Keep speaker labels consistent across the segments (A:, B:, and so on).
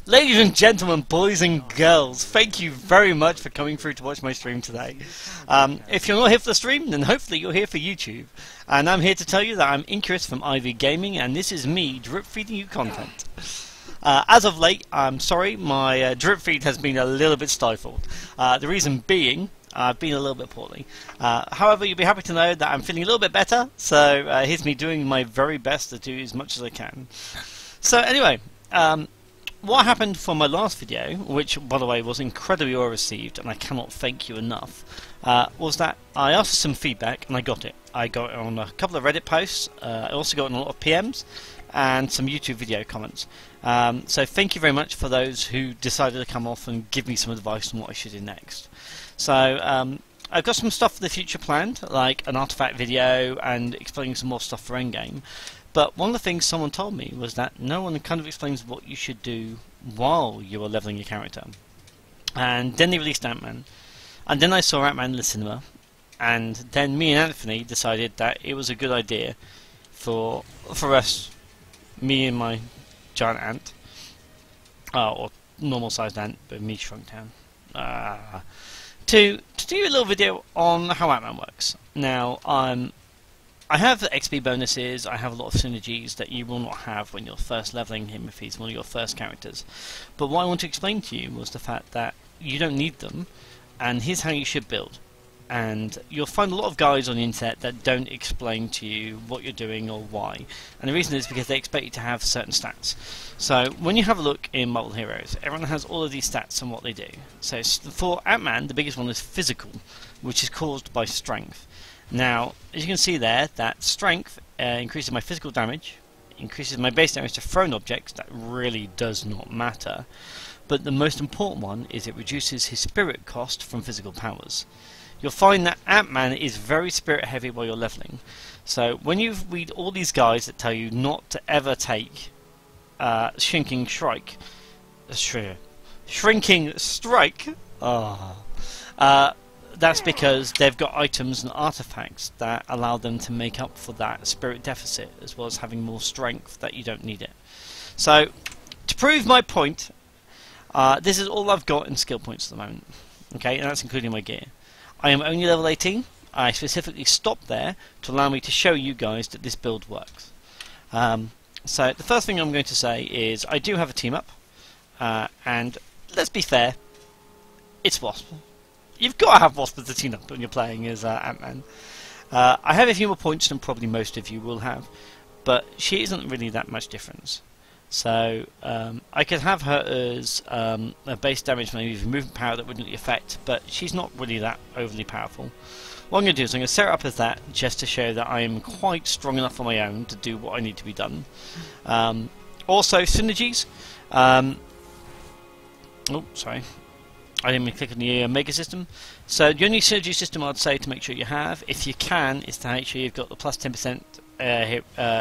A: Ladies and gentlemen, boys and girls, thank you very much for coming through to watch my stream today. If you're not here for the stream, then hopefully you're here for YouTube. And I'm here to tell you that I'm Incurus from IV Gaming, and this is me drip feeding you content. As of late, I'm sorry, my drip feed has been a little bit stifled. The reason being, I've been a little bit poorly. However, you'll be happy to know that I'm feeling a little bit better, so here's me doing my very best to do as much as I can. So anyway, what happened for my last video, which by the way was incredibly well received and I cannot thank you enough, was that I asked for some feedback and I got it. I got it on a couple of Reddit posts, I also got it on a lot of PMs and some YouTube video comments. So thank you very much for those who decided to come off and give me some advice on what I should do next. So I've got some stuff for the future planned, like an artifact video and explaining some more stuff for endgame. But one of the things someone told me was that no one kind of explains what you should do while you are leveling your character. And then they released Ant-Man. And then I saw Ant-Man in the cinema. And then me and Anthony decided that it was a good idea for us, me and my giant ant, or normal sized ant, but me shrunk down, to do a little video on how Ant-Man works. Now, I have XP bonuses, I have a lot of synergies that you will not have when you're first leveling him if he's one of your first characters. But what I want to explain to you was the fact that you don't need them, and here's how you should build. And you'll find a lot of guides on the internet that don't explain to you what you're doing or why. And the reason is because they expect you to have certain stats. So when you have a look in Marvel Heroes, everyone has all of these stats and what they do. So for Ant-Man, the biggest one is physical, which is caused by strength. Now, as you can see there, that strength increases my physical damage, increases my base damage to thrown objects. That really does not matter. But the most important one is it reduces his spirit cost from physical powers. You'll find that Ant-Man is very spirit heavy while you're leveling. So when you read all these guides that tell you not to ever take Shrinking Strike, that's because they've got items and artifacts that allow them to make up for that spirit deficit, as well as having more strength that you don't need it. So, to prove my point, this is all I've got in skill points at the moment. Okay, and that's including my gear. I am only level 18. I specifically stopped there to allow me to show you guys that this build works. So, the first thing I'm going to say is I do have a team up, and let's be fair, it's Wasp. You've got to have Wasp as a team up when you're playing as Ant-Man. I have a few more points than probably most of you will have, but she isn't really that much difference. So I could have her as a base damage, maybe movement power that wouldn't really affect, but she's not really that overly powerful. What I'm going to do is I'm going to set her up as that just to show that I am quite strong enough on my own to do what I need to be done. Also, synergies. Oh, sorry. I didn't even click on the Mega System. So the only synergy system I'd say to make sure you have, if you can, is to make sure you've got the plus 10%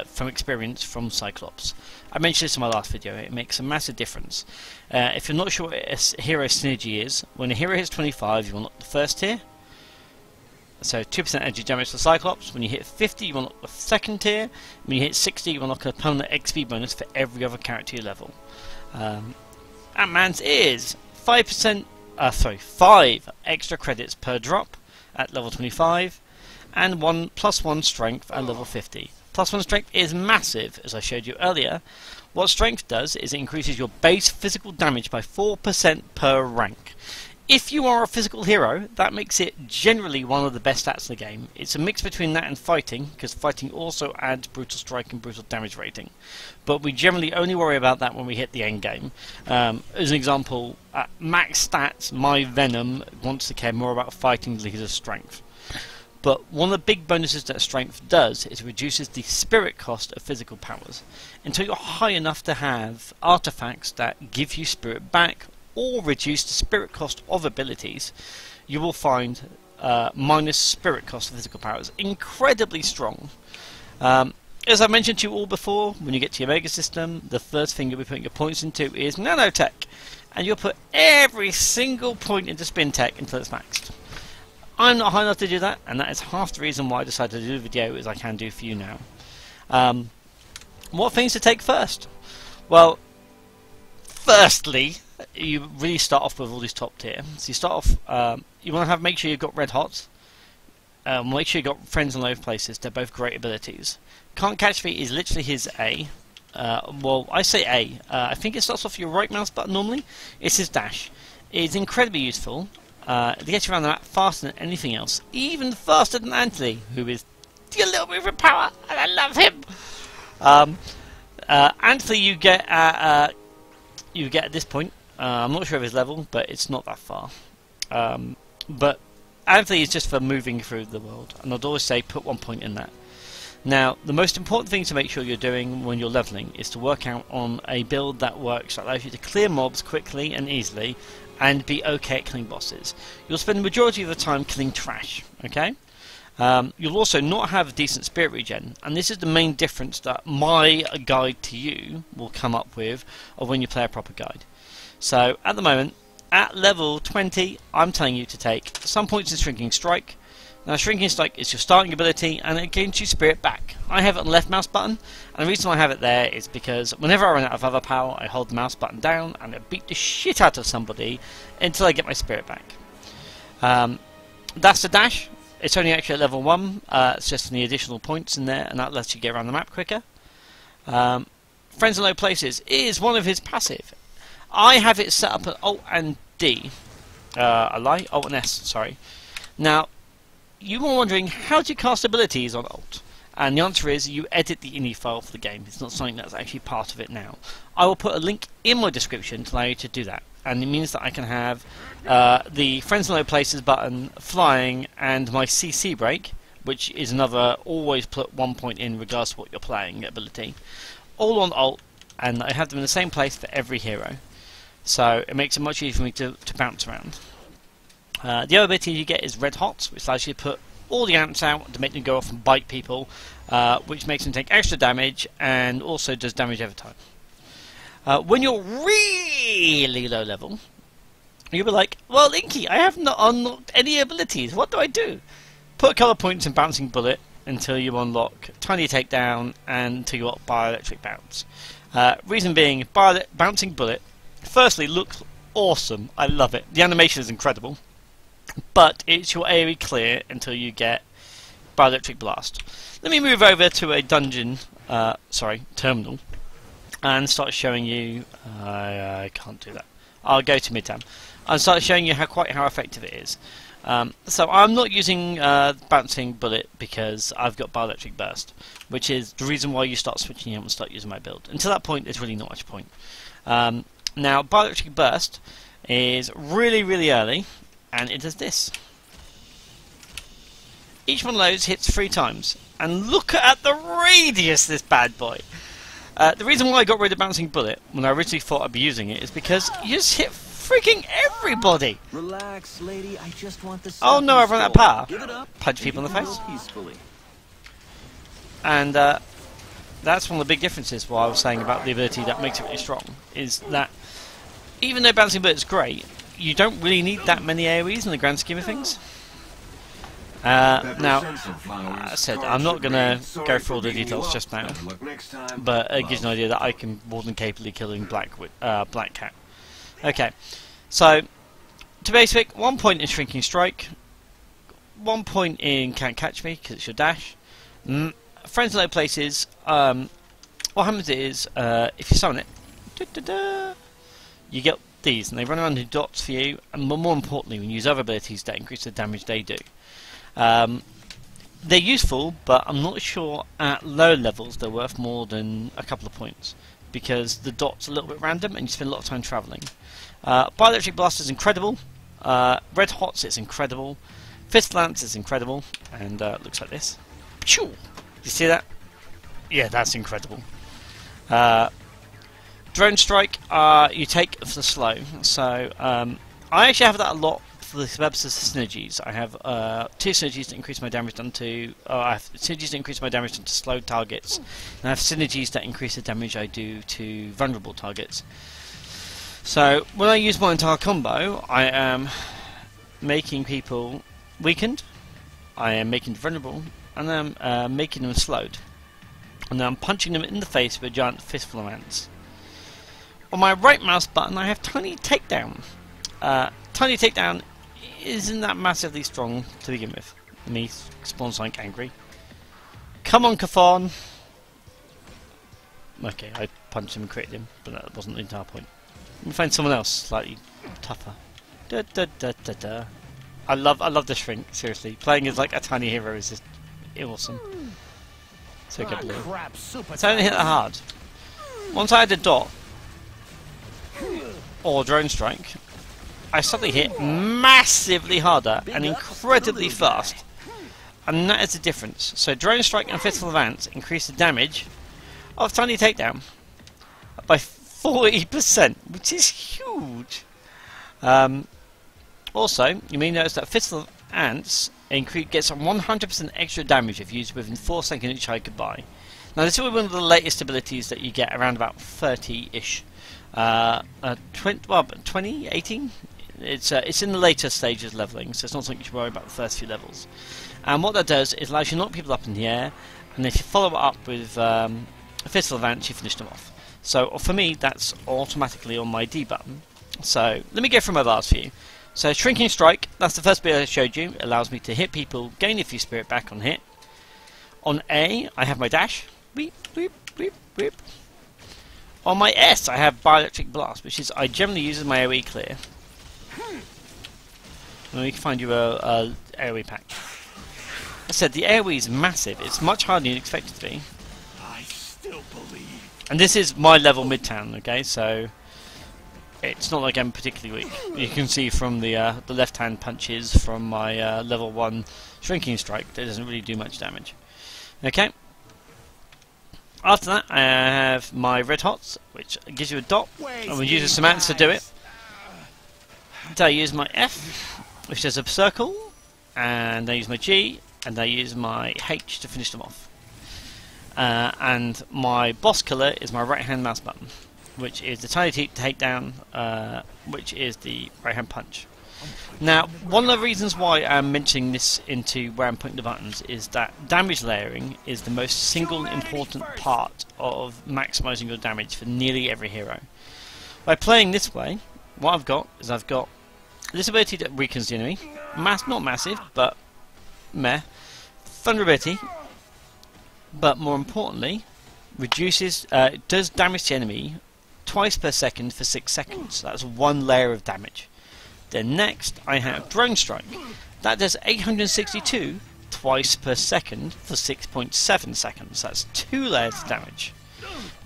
A: from experience from Cyclops. I mentioned this in my last video. It makes a massive difference. If you're not sure what a hero synergy is, when a hero hits 25, you unlock the first tier. So 2% energy damage for Cyclops. When you hit 50, you unlock the second tier. When you hit 60, you unlock a permanent XP bonus for every other character you level. Ant-Man's is 5% 5 extra credits per drop at level 25, and +1 strength at level 50. +1 strength is massive, as I showed you earlier. What strength does is it increases your base physical damage by 4% per rank. If you are a physical hero, that makes it generally one of the best stats in the game. It's a mix between that and fighting, because fighting also adds brutal strike and brutal damage rating. But we generally only worry about that when we hit the end game. As an example, at max stats, my Venom wants to care more about fighting than he does strength. But one of the big bonuses that strength does is it reduces the spirit cost of physical powers until you're high enough to have artifacts that give you spirit back or reduce the spirit cost of abilities. You will find minus spirit cost of physical powers incredibly strong. As I mentioned to you all before, when you get to your Mega System, the first thing you'll be putting your points into is nanotech, and you'll put every single point into spin tech until it's maxed. I'm not high enough to do that, and that is half the reason why I decided to do the video as I can do for you now. What things to take first? Well, Firstly, you really start off with all these top tier. So you start off, you want to make sure you've got red hot. Make sure you've got friends in low places. They're both great abilities. Can't catch me is literally his A. Well, I say A. I think it starts off your right mouse button normally. It's his dash. It's incredibly useful. It gets you around the map faster than anything else. Even faster than Anthony, who is a little bit of power, and I love him. Anthony, you get at this point. I'm not sure of his level, but it's not that far. But Anthony is just for moving through the world, and I'd always say put 1 point in that. Now, the most important thing to make sure you're doing when you're leveling is to work out on a build that works, that allows you to clear mobs quickly and easily, and be okay at killing bosses. You'll spend the majority of the time killing trash, okay? You'll also not have a decent spirit regen, and this is the main difference that my guide to you will come up with of when you play a proper guide. So, at the moment, at level 20, I'm telling you to take some points in Shrinking Strike. Now, Shrinking Strike is your starting ability, and it gains you spirit back. I have it on the left mouse button, and the reason I have it there is because whenever I run out of other power, I hold the mouse button down, and I beat the shit out of somebody until I get my spirit back. That's the dash. It's only actually at level 1, it's just the additional points in there, and that lets you get around the map quicker. Friends in Low Places is one of his passive. I have it set up at Alt and D. Alt and S, sorry. Now, you were wondering, how do you cast abilities on Alt? And the answer is, you edit the ini file for the game. It's not something that's actually part of it now. I will put a link in my description to allow you to do that. And it means that I can have the Friends in Low Places button flying, and my CC break, which is another always put 1 point in regardless of what you're playing ability, all on Alt, and I have them in the same place for every hero. So it makes it much easier for me to bounce around. The other ability you get is Red Hot, which allows you to put all the ants out to make them go off and bite people, which makes them take extra damage and also does damage over time. When you're really low level, you'll be like, well, Inky, I have not unlocked any abilities. What do I do? Put a couple of points in Bouncing Bullet until you unlock Tiny Takedown and until you got Bioelectric Bounce. Reason being, Bouncing Bullet, firstly, looks awesome. I love it. The animation is incredible. But it's your AoE clear until you get Bioelectric Blast. Let me move over to a dungeon, terminal, and start showing you. I can't do that. I'll go to Midtown and start showing you how effective it is. So I'm not using Bouncing Bullet because I've got Bioelectric Burst, which is the reason why you start switching out and start using my build. Until that point, there's really not much point. Now, Bioelectric Burst is really, really early, and it does this. Each one of those hits 3 times, and look at the radius this bad boy. The reason why I got rid of Bouncing Bullet when I originally thought I'd be using it is because you just hit freaking everybody.
B: Relax, lady. I just want the
A: oh no, I've run out of power.
B: Give it up.
A: Punch people in the face.
B: Peacefully.
A: And that's one of the big differences what I was saying about the ability that makes it really strong, is that even though Bouncing Bullet is great, you don't really need that many AoEs in the grand scheme of things. Now, I said I'm not going to go through all the details just now, but it gives you an idea that I can more than capably killing Black Cat. Okay, so to basic, 1 point in Shrinking Strike, 1 point in Can't Catch Me because it's your dash. Friends in Low Places, what happens is if you summon it, you get these, and they run around in dots for you, and more importantly, when you use other abilities that increase the damage they do. They're useful, but I'm not sure at low levels they're worth more than a couple of points, because the dots are a little bit random and you spend a lot of time travelling. Bioelectric Blast is incredible, Red Hots is incredible, Fist Lance is incredible, and looks like this. Phew! You see that? Yeah, that's incredible. Drone Strike, you take for the slow. So I actually have that a lot for the purposes of synergies. I have 2 synergies that increase my damage done to. I have synergies that increase my damage done to slow targets, and I have synergies that increase the damage I do to vulnerable targets. So when I use my entire combo, I am making people weakened, I am making them vulnerable, and I'm making them slowed, and then I'm punching them in the face with a giant fistful of ants. on my right mouse button I have Tiny Takedown. Tiny Takedown isn't that massively strong to begin with. Me spawns like angry. Come on, Kafon! Okay, I punched him and critted him, but that wasn't the entire point. Let me find someone else slightly tougher. Da, da, da, da, da. I love the shrink, seriously. Playing as like a tiny hero is just awesome. So good. It's only hit that hard. Once I had a dot or drone strike, I suddenly hit massively harder and incredibly fast. And that is the difference. So drone strike and fistful of ants increase the damage of Tiny Takedown by 40%, which is huge. Also, you may notice that fistful of ants gets 100% extra damage if used within 4 seconds each hide goodbye. Now this is one of the latest abilities that you get around about 30-ish. 2018? It's in the later stages leveling, so it's not something you should worry about the first few levels. And what that does is allows you to knock people up in the air, and if you follow it up with a fistful of ants, you finish them off. So for me, that's automatically on my D button. So let me go through my bars for you. So Shrinking Strike, that's the first bit I showed you. It allows me to hit people, gain a few spirit back on hit. On A, I have my dash. Weep, weep, weep, weep. On my S, I have Bioelectric Blast, which is I generally use as my AoE clear. And we can find you a AoE pack. I said the AoE is massive. It's much harder than you'd expect it to be.
B: I still believe.
A: And this is my level Midtown, okay? So it's not like I'm particularly weak. You can see from the left-hand punches from my level 1 Shrinking Strike that doesn't really do much damage. Okay. After that, I have my Red Hots, which gives you a dot. I'm going to use some ants to do it. Then I use my F, which does a circle, and I use my G, and I use my H to finish them off. And my boss killer is my right-hand mouse button, which is the Tiny Takedown, which is the right-hand punch. Now, one of the reasons why I'm mentioning this into where I'm putting the buttons is that damage layering is the most single important part of maximising your damage for nearly every hero. By playing this way, what I've got is I've got this ability that weakens the enemy, not massive, but meh, vulnerability, but more importantly, does damage to the enemy twice per second for 6 seconds. So that's one layer of damage. Then next, I have Drone Strike. That does 862 twice per second for 6.7 seconds. That's 2 layers of damage.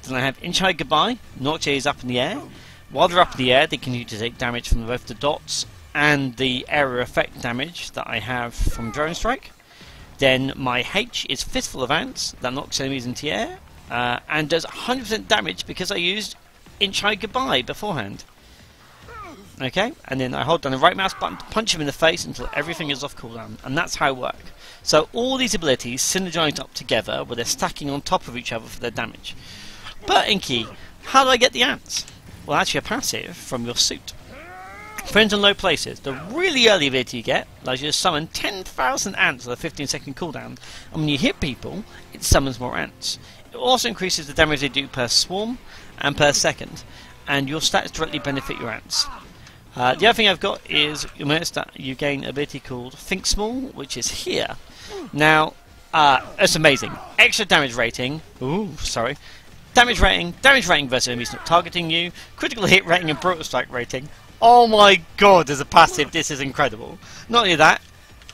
A: Then I have Inch High Goodbye. Knocks enemies up in the air. While they're up in the air, they continue to take damage from both the dots and the area effect damage that I have from Drone Strike. Then my H is Fistful of Ants. That knocks enemies into the air and does 100% damage because I used Inch High Goodbye beforehand. Okay, and then I hold down the right mouse button to punch him in the face until everything is off cooldown, and that's how it works. So all these abilities synergize up together where they're stacking on top of each other for their damage. But Inky, how do I get the ants? Well, actually a passive from your suit. Friends in low places, the really early ability you get allows you to summon 10,000 ants with a 15-second cooldown, and when you hit people, it summons more ants. It also increases the damage they do per swarm and per second, and your stats directly benefit your ants. The other thing I've got is you'll notice that you gain an ability called Think Small, which is here. Now, it's amazing. Extra damage rating. Ooh, sorry. Damage rating versus enemies not targeting you. Critical hit rating and brutal strike rating. Oh my god, as a passive, this is incredible. Not only that,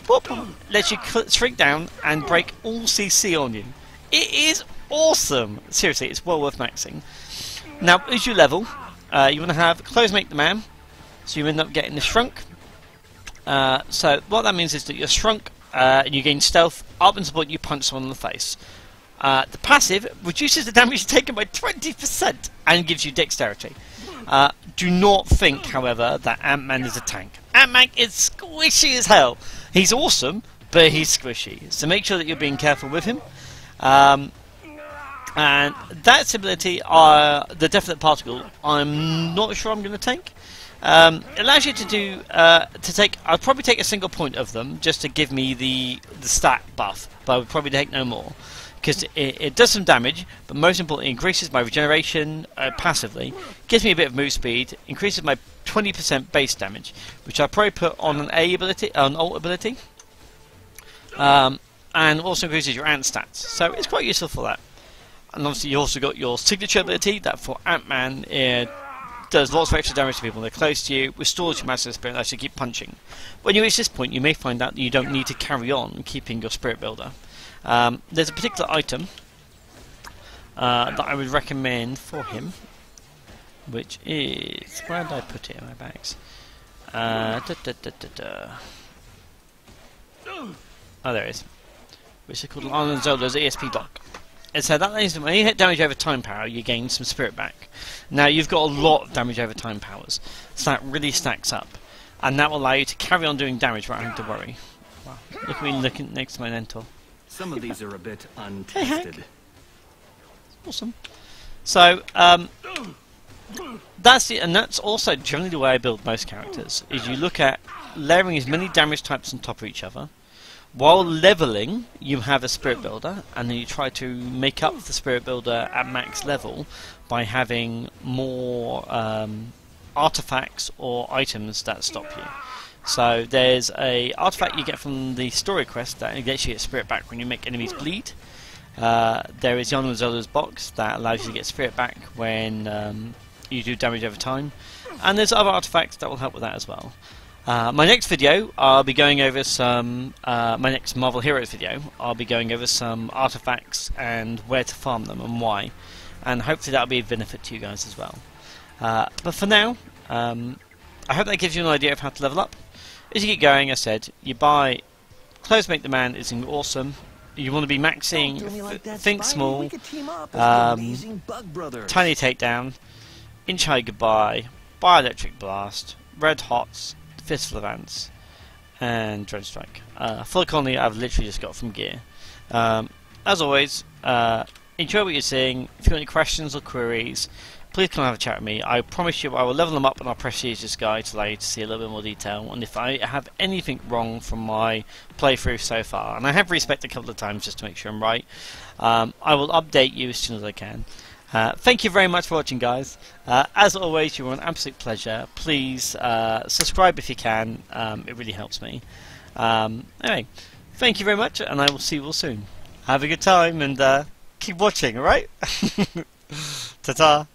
A: whoop, lets you shrink down and break all CC on you. It is awesome. Seriously, it's well worth maxing. Now, as you level, you want to have Close Make the Man. So you end up getting the Shrunk. So what that means is that you're shrunk and you gain stealth up until the point you punch someone in the face. The passive reduces the damage taken by 20% and gives you dexterity. Do not think, however, that Ant-Man is a tank. Ant-Man is squishy as hell. He's awesome, but he's squishy. So make sure that you're being careful with him. And that ability, the Definite Particle, I'm not sure I'm going to take. It allows you to do I'll probably take a single point of them just to give me the stat buff, but I would probably take no more. because it does some damage, but most importantly, increases my regeneration passively, gives me a bit of move speed, increases my 20% base damage, which I probably put on an A ability, an alt ability, and also increases your ant stats. So it's quite useful for that. And obviously, you also got your signature ability that for Ant-Man does lots of extra damage to people when they're close to you, restores your master spirit, and lets you keep punching. When you reach this point, you may find out that you don't need to carry on keeping your spirit builder. There's a particular item that I would recommend for him, which is... where did I put it in my bags? Oh, there it is. Which is called Arnold Zola's ESP block. And so that means when you hit damage over time power, you gain some spirit back. Now you've got a lot of damage over time powers, so that really stacks up, and that will allow you to carry on doing damage without having to worry. Wow. Look at me looking next to my Lentil.
C: Some of these are a bit
A: Hey,
C: untested.
A: Hank. Awesome. So that's it, and that's also generally the way I build most characters. Is you look at layering as many damage types on top of each other. While leveling, you have a spirit builder, and then you try to make up the spirit builder at max level by having more artifacts or items that stop you. So there's a artifact you get from the story quest that lets you get spirit back when you make enemies bleed. There is Yana Zola's box that allows you to get spirit back when you do damage over time, and there's other artifacts that will help with that as well. My next video, I'll be going over some. My next Marvel Heroes video, I'll be going over some artifacts and where to farm them and why, and hopefully that'll be a benefit to you guys as well. But for now, I hope that gives you an idea of how to level up. As you get going, I said, you buy Clothes Make the Man is awesome. You want to be maxing, think small, tiny takedown, inch high goodbye, bioelectric blast, red hots, fistful of ants, and dread strike. Full economy I've literally just got from gear. As always, enjoy what you're seeing. If you've got any questions or queries, please come and have a chat with me. I promise you I will level them up and I'll prestige this guy to allow you to see a little bit more detail, and if I have anything wrong from my playthrough so far, and I have respec a couple of times just to make sure I'm right, I will update you as soon as I can. Thank you very much for watching, guys. As always, you were an absolute pleasure. Please subscribe if you can. It really helps me. Anyway, thank you very much, and I will see you all soon. Have a good time, and keep watching, alright? Ta-ta!